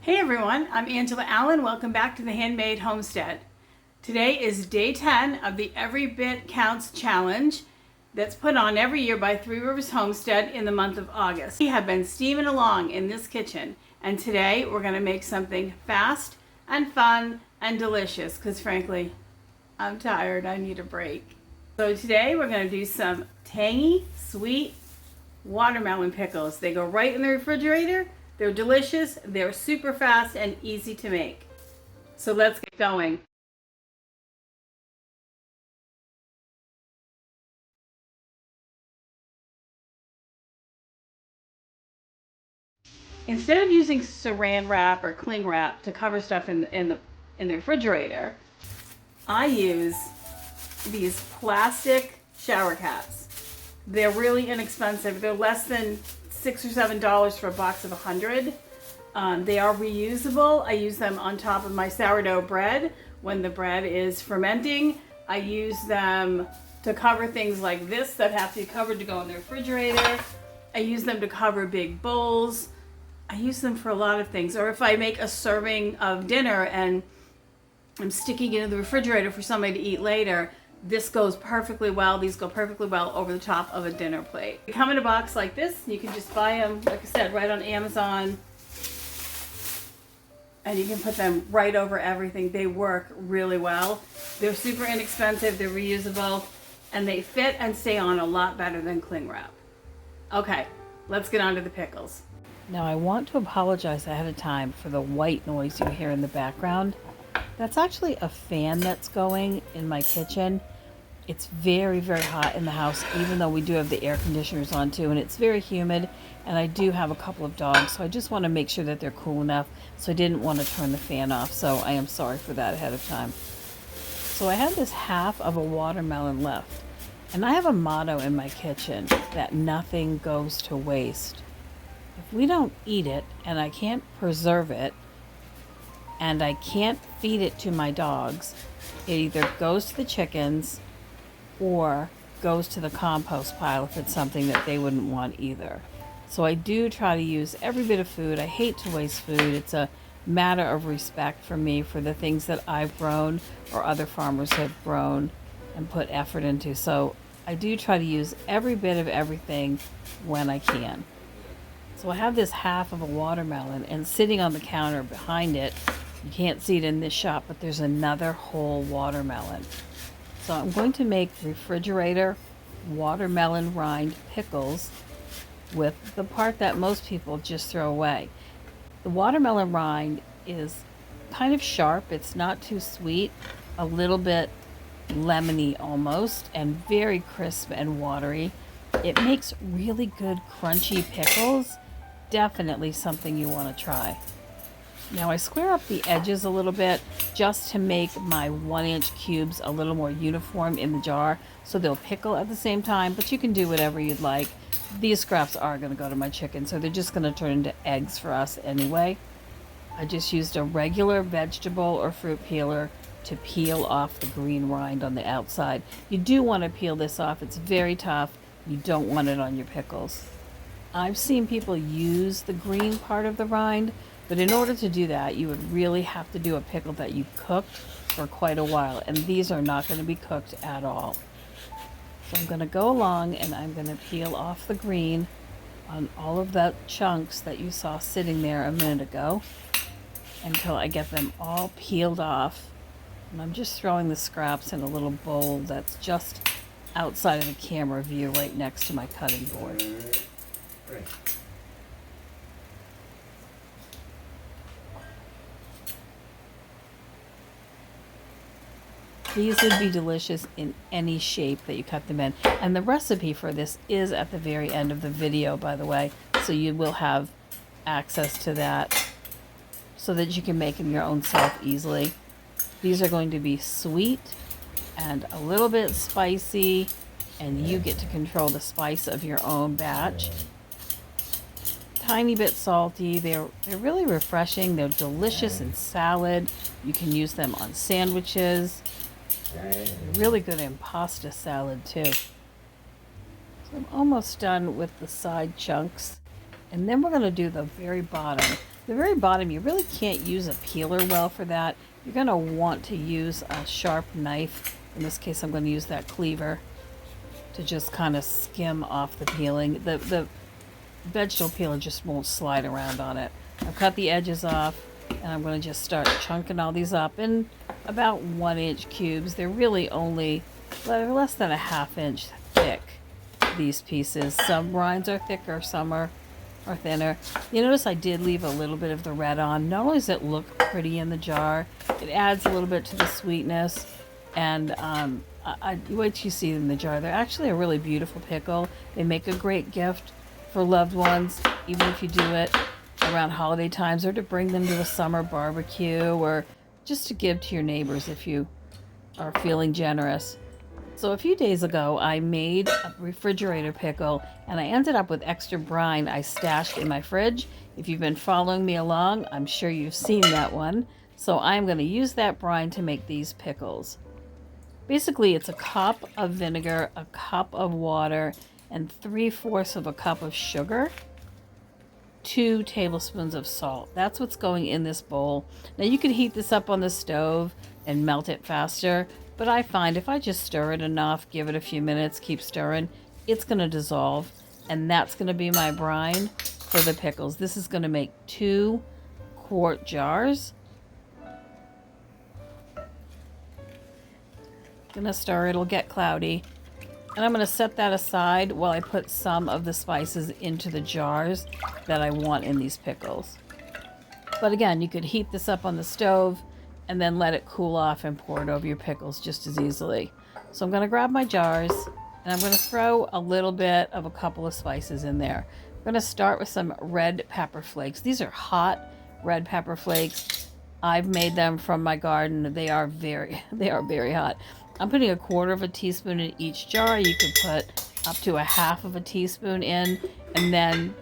Hey everyone, I'm Angela Allen. Welcome back to the Handmade Homestead. Today is day 10 of the Every Bit Counts Challenge that's put on every year by Three Rivers Homestead in the month of August. We have been steaming along in this kitchen, and today we're going to make something fast and fun and delicious because frankly, I'm tired. I need a break. So today we're going to do some tangy, sweet watermelon pickles. They go right in the refrigerator. They're delicious, they're super fast and easy to make. So let's get going. Instead of using saran wrap or cling wrap to cover stuff in the refrigerator, I use these plastic shower caps. They're really inexpensive. They're less than $6 or $7 for a box of 100. They are reusable. I use them on top of my sourdough bread when the bread is fermenting. I use them to cover things like this that have to be covered to go in the refrigerator. I use them to cover big bowls. I use them for a lot of things. Or if I make a serving of dinner and I'm sticking it in the refrigerator for somebody to eat later, this goes perfectly well. These go perfectly well over the top of a dinner plate. They come in a box like this. You can just buy them, like I said, right on Amazon. And you can put them right over everything. They work really well. They're super inexpensive, they're reusable, and they fit and stay on a lot better than cling wrap. Okay, let's get on to the pickles. Now I want to apologize ahead of time for the white noise you hear in the background. That's actually a fan that's going in my kitchen. It's very, very hot in the house, even though we do have the air conditioners on too, and it's very humid, and I do have a couple of dogs, so I just want to make sure that they're cool enough, so I didn't want to turn the fan off, so I am sorry for that ahead of time. So I have this half of a watermelon left, and I have a motto in my kitchen that nothing goes to waste. If we don't eat it, and I can't preserve it, and I can't feed it to my dogs, it either goes to the chickens or goes to the compost pile if it's something that they wouldn't want either. So I do try to use every bit of food. I hate to waste food. It's a matter of respect for me for the things that I've grown or other farmers have grown and put effort into. So I do try to use every bit of everything when I can. So I have this half of a watermelon, and sitting on the counter behind it, you can't see it in this shot, but there's another whole watermelon. So I'm going to make refrigerator watermelon rind pickles with the part that most people just throw away. The watermelon rind is kind of sharp. It's not too sweet, a little bit lemony almost, and very crisp and watery. It makes really good crunchy pickles. Definitely something you want to try. Now I square up the edges a little bit just to make my 1-inch cubes a little more uniform in the jar so they'll pickle at the same time, but you can do whatever you'd like. These scraps are going to go to my chicken, so they're just going to turn into eggs for us anyway. I just used a regular vegetable or fruit peeler to peel off the green rind on the outside. You do want to peel this off. It's very tough. You don't want it on your pickles. I've seen people use the green part of the rind, but in order to do that, you would really have to do a pickle that you cooked for quite a while, and these are not going to be cooked at all. So I'm going to go along and I'm going to peel off the green on all of the chunks that you saw sitting there a minute ago until I get them all peeled off. And I'm just throwing the scraps in a little bowl that's just outside of the camera view right next to my cutting board. These would be delicious in any shape that you cut them in. And the recipe for this is at the very end of the video, by the way, so you will have access to that so that you can make them your own self easily. These are going to be sweet and a little bit spicy, and you get to control the spice of your own batch. Tiny bit salty. They're really refreshing. They're delicious in salad. You can use them on sandwiches. Really good in pasta salad too. So I'm almost done with the side chunks, And then we're going to do the very bottom. The very bottom, you really can't use a peeler well for that. You're going to want to use a sharp knife. In this case, I'm going to use that cleaver to just kind of skim off the peeling. The vegetable peeler just won't slide around on it. I've cut the edges off, and I'm going to just start chunking all these up in about 1-inch cubes. They're really only less than a 1/2 inch thick, these pieces. Some rinds are thicker, some are thinner. You notice I did leave a little bit of the red on. Not only does it look pretty in the jar, it adds a little bit to the sweetness. And wait till you see them in the jar. They're actually a really beautiful pickle. They make a great gift for loved ones, even if you do it around holiday times, or to bring them to a summer barbecue, or just to give to your neighbors if you are feeling generous. So a few days ago, I made a refrigerator pickle, and I ended up with extra brine I stashed in my fridge. If you've been following me along, I'm sure you've seen that one. So I'm going to use that brine to make these pickles. Basically, it's a cup of vinegar, a cup of water, and 3/4 of a cup of sugar, 2 tablespoons of salt. That's what's going in this bowl. Now you could heat this up on the stove and melt it faster, but I find if I just stir it enough, give it a few minutes, keep stirring, it's going to dissolve, and that's going to be my brine for the pickles. This is going to make 2 quart jars. Gonna stir, it'll get cloudy. And I'm gonna set that aside while I put some of the spices into the jars that I want in these pickles. But again, you could heat this up on the stove and then let it cool off and pour it over your pickles just as easily. So I'm gonna grab my jars and I'm gonna throw a little bit of a couple of spices in there. I'm gonna start with some red pepper flakes. These are hot red pepper flakes. I've made them from my garden. They are very hot. I'm putting 1/4 teaspoon in each jar. You could put up to 1/2 teaspoon in, and then,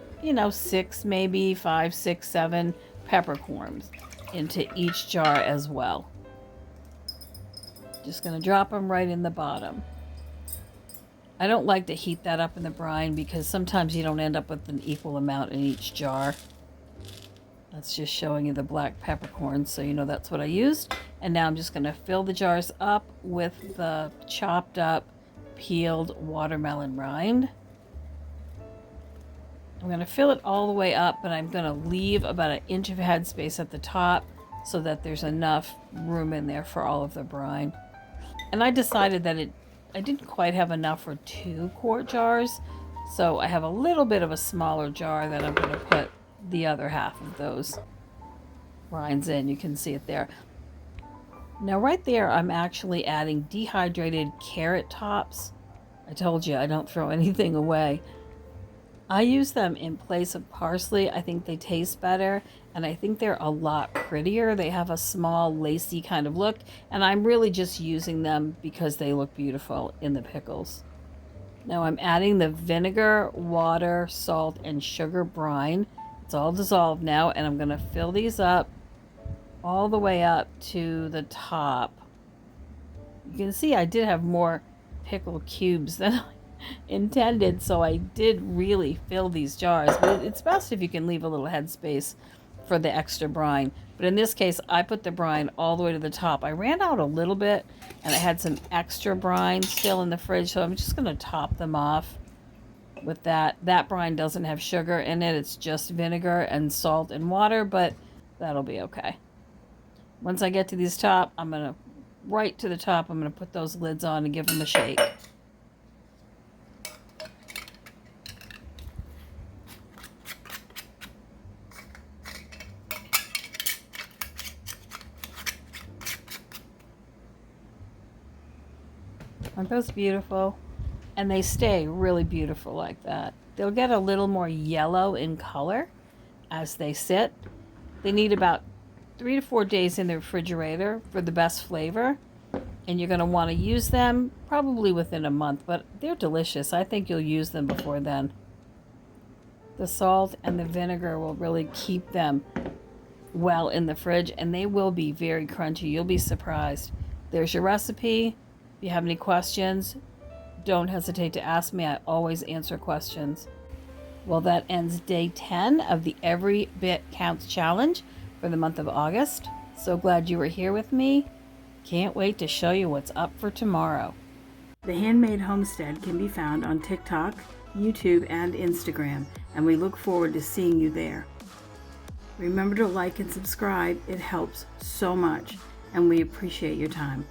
6, maybe 5, 6, 7 peppercorns into each jar as well. Just gonna drop them right in the bottom. I don't like to heat that up in the brine because sometimes you don't end up with an equal amount in each jar. That's just showing you the black peppercorns, so you know that's what I used. And now I'm just going to fill the jars up with the chopped up peeled watermelon rind. I'm going to fill it all the way up, but I'm going to leave about 1 inch of headspace at the top so that there's enough room in there for all of the brine. And I decided that I didn't quite have enough for 2 quart jars, so I have a little bit of a smaller jar that I'm going to put the other half of those rinds in. You can see it there. Now right there, I'm actually adding dehydrated carrot tops. I told you I don't throw anything away. I use them in place of parsley. I think they taste better, and I think they're a lot prettier. They have a small lacy kind of look, and I'm really just using them because they look beautiful in the pickles. Now I'm adding the vinegar, water, salt, and sugar brine. It's all dissolved now, and I'm going to fill these up all the way up to the top. You can see I did have more pickle cubes than I intended, so I did really fill these jars. But it's best if you can leave a little headspace for the extra brine. But in this case, I put the brine all the way to the top. I ran out a little bit, and I had some extra brine still in the fridge, so I'm just going to top them off with that. That brine doesn't have sugar in it. It's just vinegar and salt and water, but that'll be okay. Once I get to these top, right to the top, I'm going to put those lids on and give them a shake. Aren't those beautiful? And they stay really beautiful like that. They'll get a little more yellow in color as they sit. They need about 3 to 4 days in the refrigerator for the best flavor. And you're going to want to use them probably within a month, but they're delicious. I think you'll use them before then. The salt and the vinegar will really keep them well in the fridge, and they will be very crunchy. You'll be surprised. There's your recipe. If you have any questions, don't hesitate to ask me. I always answer questions. Well, that ends day 10 of the Every Bit Counts Challenge for the month of August. So glad you were here with me. Can't wait to show you what's up for tomorrow. The Handmade Homestead can be found on TikTok, YouTube, and Instagram, and we look forward to seeing you there. Remember to like and subscribe. It helps so much, and we appreciate your time.